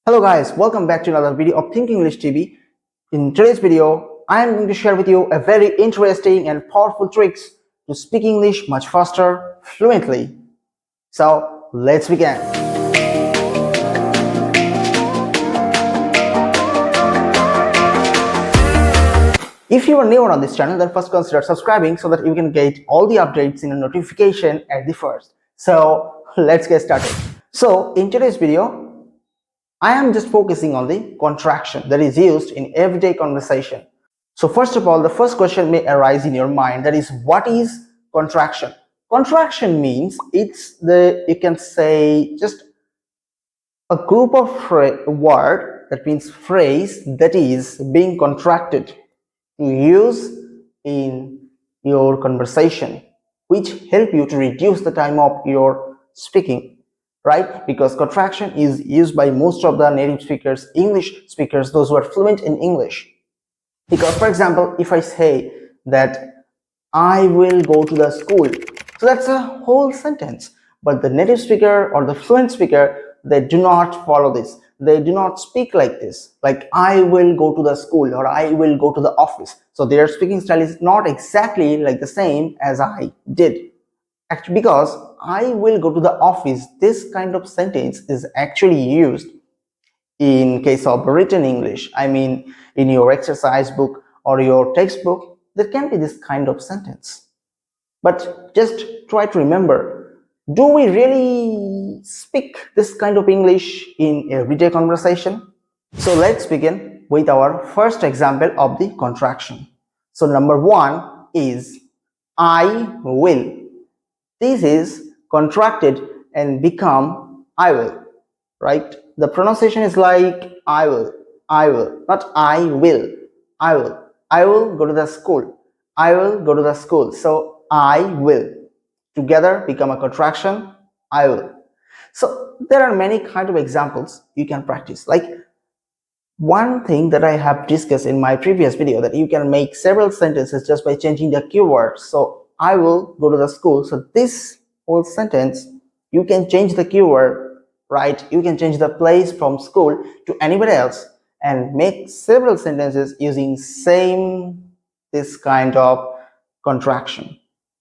Hello guys, welcome back to another video of Think English TV. In today's video, I am going to share with you a very interesting and powerful tricks to speak English much faster, fluently. So let's begin. If you are new on this channel, then first consider subscribing so that you can get all the updates in a notification at the first. So let's get started. So in today's video, I am just focusing on the contraction that is used in everyday conversation. So first of all, the first question may arise in your mind, that is, what is contraction? Contraction means you can say just a group of word, that means phrase, that is being contracted to use in your conversation, which help you to reduce the time of your speaking. Right? Because contraction is used by most of the native speakers, English speakers, those who are fluent in English. Because, for example, if I say that I will go to the school, so that's a whole sentence. But the native speaker or the fluent speaker, they do not follow this. They do not speak like this, like I will go to the school or I will go to the office. So their speaking style is not exactly like the same as I did. Actually, because I will go to the office, this kind of sentence is actually used in case of written English. I mean, in your exercise book or your textbook, there can be this kind of sentence. But just try to remember, do we really speak this kind of English in everyday conversation? So let's begin with our first example of the contraction. So number one is I will. This is contracted and become I will, right? The pronunciation is like I will, not I will, I will go to the school, I will go to the school. So I will together become a contraction, I will. So there are many kind of examples you can practice. Like one thing that I have discussed in my previous video, that you can make several sentences just by changing the keyword. So I will go to the school. So this whole sentence, you can change the keyword, right? You can change the place from school to anywhere else and make several sentences using this kind of contraction.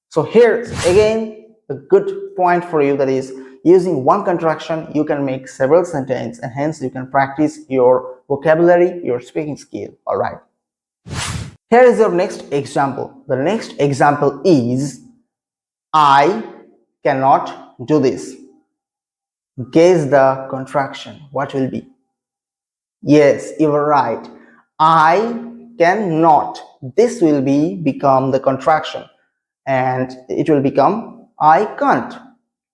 So here's again a good point for you, that is, using one contraction you can make several sentences, and hence you can practice your vocabulary, your speaking skill. All right. Here is your next example. The next example is I cannot do this. Guess the contraction. What will be? Yes, you are right. I cannot. This will become the contraction, and it will become I can't.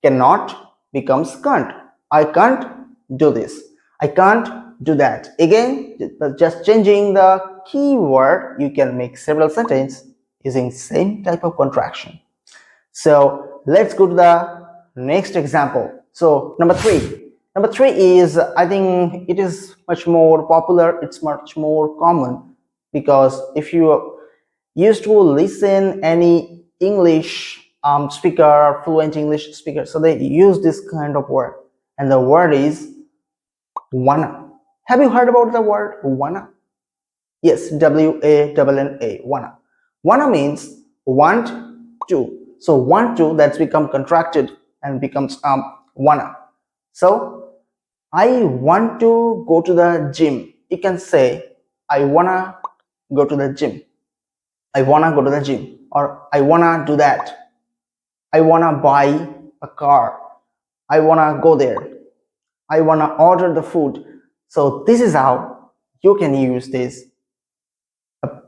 Cannot becomes can't. I can't do this. I can't do that. Again, just changing the keyword, you can make several sentences using same type of contraction. So let's go to the next example. So number three is, I think it is much more popular, it's much more common, because if you used to listen any English speaker, fluent English speaker, so they use this kind of word, and the word is wanna. Have you heard about the word wanna? Yes, W-A-N-N-A, wanna. Wanna means want to. So want to, that's become contracted and becomes wanna. So I want to go to the gym. You can say I wanna go to the gym. I wanna go to the gym, or I wanna do that. I wanna buy a car. I wanna go there. I wanna order the food. So this is how you can use this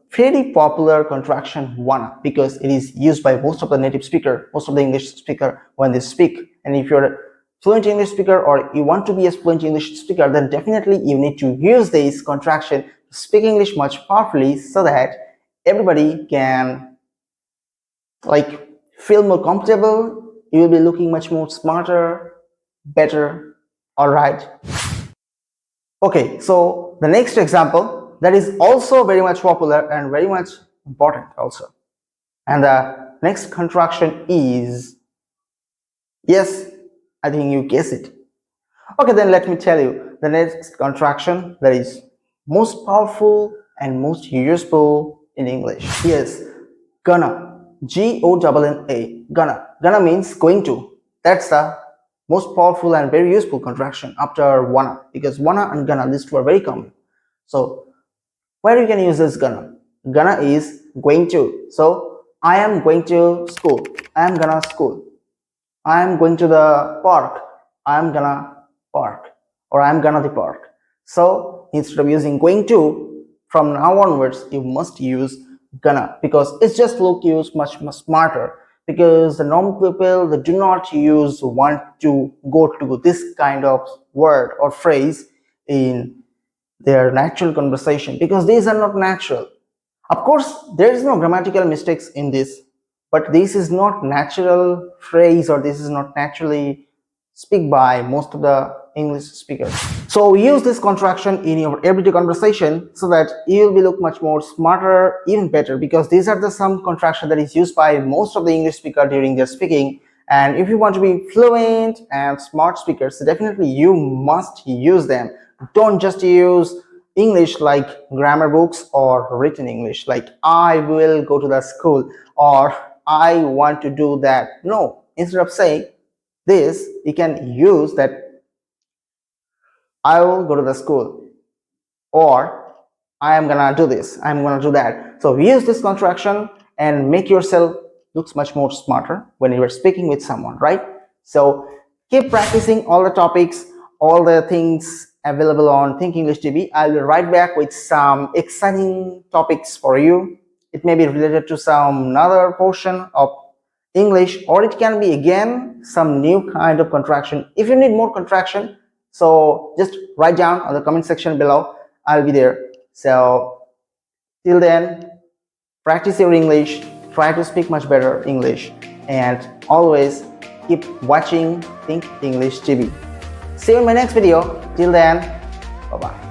pretty popular contraction wanna, because it is used by most of the native speaker, most of the English speaker when they speak. And if you're a fluent English speaker, or you want to be a fluent English speaker, then definitely you need to use this contraction to speak English much powerfully, so that everybody can like feel more comfortable. You will be looking much more smarter, better. All right. Okay, so the next example, that is also very much popular and very much important also. And the next contraction is, yes, I think you guess it. Okay, then let me tell you. the next contraction that is most powerful and most useful in English. Yes, gonna. G-O-N-N-A. Gonna. Gonna means going to. That's the most powerful and very useful contraction after wanna, because wanna and gonna, these two are very common. So where you can use this gonna? Gonna is going to. So I am going to school. I am gonna school. I am going to the park. I am gonna park, or I am gonna the park. So instead of using going to, from now onwards you must use gonna, because it's just look used much smarter, because the normal people, they do not use want to, go to, this kind of word or phrase in their natural conversation, because these are not natural. Of course there is no grammatical mistakes in this, but this is not natural phrase, or this is not naturally speak by most of the English speakers. So use this contraction in your everyday conversation so that you will be look much more smarter, even better, because these are the some contraction that is used by most of the English speaker during their speaking. And if you want to be fluent and smart speakers, definitely you must use them. Don't just use English like grammar books or written English like I will go to the school or I want to do that. No, instead of saying this, you can use that I will go to the school, or I am gonna do this, I'm gonna do that. So use this contraction and make yourself looks much more smarter when you are speaking with someone, right? So keep practicing all the topics, all the things available on Think English TV. I'll be right back with some exciting topics for you. It may be related to some another portion of English, or it can be again some new kind of contraction. If you need more contraction, so just write down on the comment section below. I'll be there. So till then, practice your English, try to speak much better English, and always keep watching Think English TV. See you in my next video. Till then, bye bye.